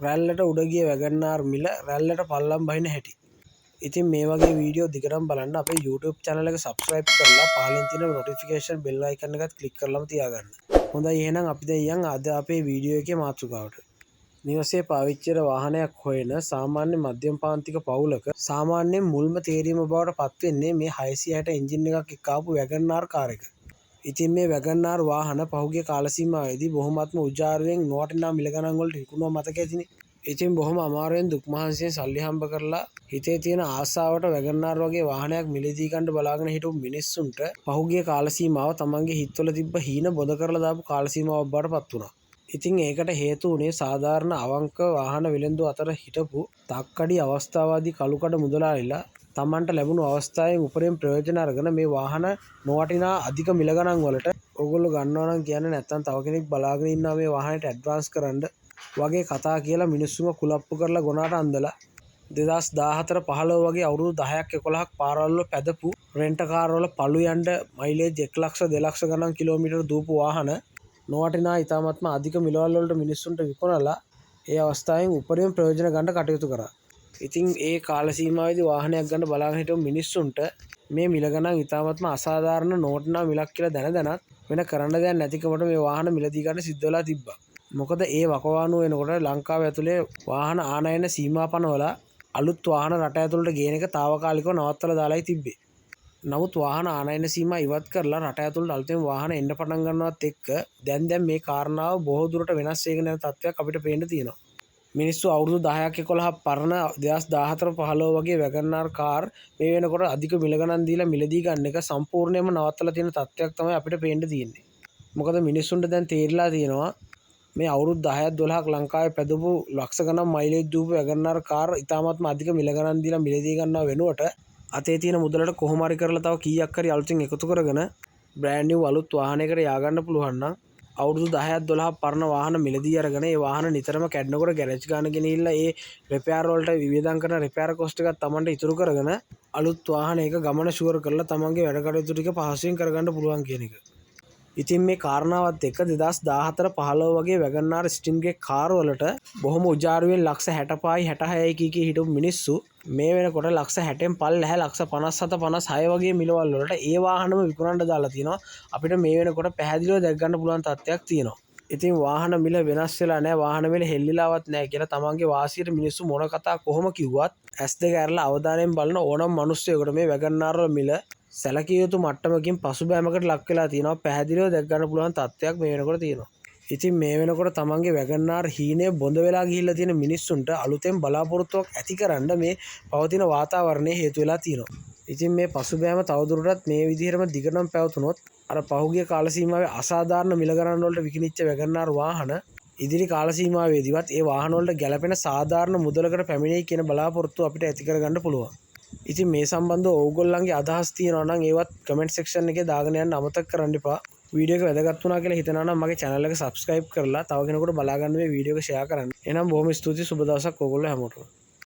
රැල්ලට උඩ ගිය වැගන්නාර් මිල රැල්ලට පල්ලම් බහින හැටි. ඉතින් මේ වගේ වීඩියෝ දිගටම බලන්න අපේ YouTube channel එක subscribe කරලා පහලින් තියෙන notification bell icon එකත් click කරලාම තියාගන්න. හොඳයි එහෙනම් අපි දැන් යන් අද අපේ වීඩියෝ එකේ මාතෘකාවට. නිවසේ පාවිච්චි කරන වාහනයක් හොයන සාමාන්‍ය මධ්‍යම පාන්තික පවුලක සාමාන්‍යයෙන් මුල්ම තේරීම බවට පත් වෙන්නේ මේ 660 එන්ජින් එකක් එක්ක ආපු වැගන්නාර් කාර් එක. ඉතින් මේ වැගන්නාර් වාහන පහුගිය කාල සීමාවේදී බොහොමත්ම උජාරුවෙන් නොවටිනා මිල ගණන් වලට විකුණුවා මතක ඇතිනේ. ඉතින් බොහොම අමාරුවෙන් දුක් මහන්සියෙන් සල්ලි හම්බ කරලා හිතේ තියෙන ආසාවට වැගන්නාර් වගේ වාහනයක් මිලදී ගන්න බලාගෙන හිටපු මිනිස්සුන්ට පහුගිය කාල සීමාව තමන්ගේ හිතවල තිබ්බ හීන බොඳ කරලා දාපු කාල සීමාවක් බවට පත් වුණා. ඉතින් ඒකට හේතු වුණේ සාධාරණ අවංක වාහන වෙළෙන්දු අතර හිටපු තක්කඩි අවස්ථාවාදී කළුකඩ මුදලාලිලා තමන්ට ලැබුණු අවස්ථාවෙන් උපරිම ප්‍රයෝජන අරගෙන මේ වාහන නොවටිනා අධික මිල ගණන් වලට ඕගොල්ලෝ ගන්නවා නම් කියන්නේ නැත්නම් තව කෙනෙක් බලාගෙන ඉන්නවා මේ වාහනේට ඇඩ්වාන්ස් කරන්න වගේ කතා කියලා මිනිස්සුන්ව කුලප්පු කරලා ගොනාට අන්දලා 2014 15 වගේ අවුරුදු 10ක් 11ක් පාරවල් වල පැදපු රෙන්ට් කාර් වල පළු යන්න මයිලේජ් 1 ලක්ෂ 2 ලක්ෂ ගණන් කිලෝමීටර දූපු වාහන නොවටිනා ඉතාමත්ම අධික මිලවල් වලට මිනිස්සුන්ට විකුණලා ඒ අවස්ථාවෙන් උපරිම ප්‍රයෝජන ගන්න කටයුතු කරා. ඉතින් ඒ කාල සීමාවේදී වාහනයක් ගන්න බලාගෙන හිටපු මිනිස්සුන්ට මේ මිල ගණන් ඉතාමත්ම අසාධාරණ නොවටිනා මිලක් කියලා දැනදැනත් වෙන කරන්න දෙයක් නැතිකමට මේ වාහන මිලදී ගන්න සිද්ධ වෙලා තිබ්බා. මොකද ඒ වකවානුව වෙනකොට ලංකාව ඇතුලේ වාහන ආනයන සීමා පනවලා අලුත් වාහන රට ඇතුළට ගේන එක తాවකාලිකව නවත්තලා දාලායි තිබ්බේ. නමුත් වාහන ආනයන සීමා ඉවත් කරලා රට ඇතුළට අලුතෙන් වාහන එන්න පටන් ගන්නවත් එක්ක දැන් මේ කාරණාව බොහෝ දුරට වෙනස් වෙගෙන යන තත්ත්වයක් අපිට පේන්න තියෙනවා. මිනිස්සු අවුරුදු 10ක් 11ක් පරණ 2014 15 වගේ වැගන්නාර් කාර් මේ වෙනකොට අධික මිල ගණන් දීලා මිලදී ගන්න එක සම්පූර්ණයෙන්ම නවත්තලා තියෙන තත්ත්වයක් තමයි අපිට පේන්න තියෙන්නේ. මොකද මිනිස්සුන්ට දැන් තේරිලා තියෙනවා මේ අවුරුදු 10ක් 12ක් ලංකාවේ පැදපු ලක්ෂ ගණන් මයිලේජ් දූපු වැගන්නාර් කාර් ඉතාමත්ම අධික මිල ගණන් දීලා මිලදී ගන්නවා වෙනුවට අතේ තියෙන මුදලට කොහොම හරි කරලා තව කීයක් හරි අලුතින් එකතු කරගෙන බ්‍රෑන්ඩ් නිව් අලුත් වාහනයකට ය아가න්න පුළුවන් නම් අවුරුදු 10ක් 12ක් පරණ වාහන මිලදී අරගෙන ඒ වාහන නිතරම කැඩනකොට ගෑරේජ් ගාන ගෙනිහිල්ලා ඒ රිපෙයාර් වලට වියදම් කරන රිපෙයාර් කොස්ට් එකක් Tamanට ඉතුරු කරගෙන අලුත් වාහනයක ගමන ෂුවර් කරලා තමන්ගේ වැඩ කටයුතු ටික පහසුවෙන් කරගන්න පුළුවන් කියන එක. ඉතින් මේ කාරණාවත් එක්ක 2014 15 වගේ වැගන්නාර් ස්ටිම්ගේ කාර් වලට බොහොම උජාරුවෙන් ලක්ෂ 65යි 66යි කී හිටපු මිනිස්සු මේ වෙනකොට ලක්ෂ 60න් පල්ලෙහැ ලක්ෂ 57 56 වගේ මිලවල් වලට ඒ වාහනම විකුණන්න දාලා තිනවා. අපිට මේ වෙනකොට පැහැදිලිව දැක් ගන්න පුළුවන් තත්ත්වයක් තියෙනවා. ඉතින් වාහන මිල වෙනස් වෙලා නැහැ, වාහන මිල හෙල්ලිලාවත් නැහැ කියලා තමන්ගේ වාසියට මිනිස්සු මොන කතා කොහොම කිව්වත් S2 ඇරලා අවධානයෙන් බලන ඕනම මිනිස්සෙකුට මේ වැගන්නාර් වල මිල සැලකිය යුතු මට්ටමකින් පසුබෑමකට ලක් වෙලා තියෙනවා. පැහැදිලිව දැක් ගන්න පුළුවන් තත්ත්වයක් මේ වෙනකොට තියෙනවා. ඉතින් මේ වෙනකොට තමන්ගේ වැගන්නාර් හීනය බොඳ වෙලා ගිහිල්ලා තියෙන මිනිස්සුන්ට අලුතෙන් බලාපොරොත්තුවක් ඇතිකරන්න මේ පවතින වාතාවරණය හේතු වෙලා තියෙනවා. ඉතින් මේ පසුබෑම තවදුරටත් මේ විදිහටම දිගටම පැවතුනොත් අර පහුගිය කාල සීමාවේ අසාධාරණ මිල ගණන් වලට විකිණිච්ච වැගන්නාර් වාහන ඉදිරි කාල සීමාවේදීවත් ඒ වාහන වලට ගැළපෙන සාධාරණ මුදලකට පැමිණෙයි කියන බලාපොරොත්තුව අපිට ඇති කරගන්න පුළුවන්. ඉතින් මේ සම්බන්ධව ඕගොල්ලන්ගේ අදහස් තියෙනවා නම් ඒවත් කමෙන්ට් සෙක්ෂන් එකේ දාගෙන යන්න අමතක කරන්න එපා. වීඩියෝ එක වැදගත් වුණා කියලා හිතනවා නම් මගේ channel එක subscribe කරලා තව කෙනෙකුට බලා ගන්න මේ වීඩියෝ එක share කරන්න. එහෙනම් බොහොම ස්තුතියි, සුබ දවසක් ඕගොල්ලෝ හැමෝටම.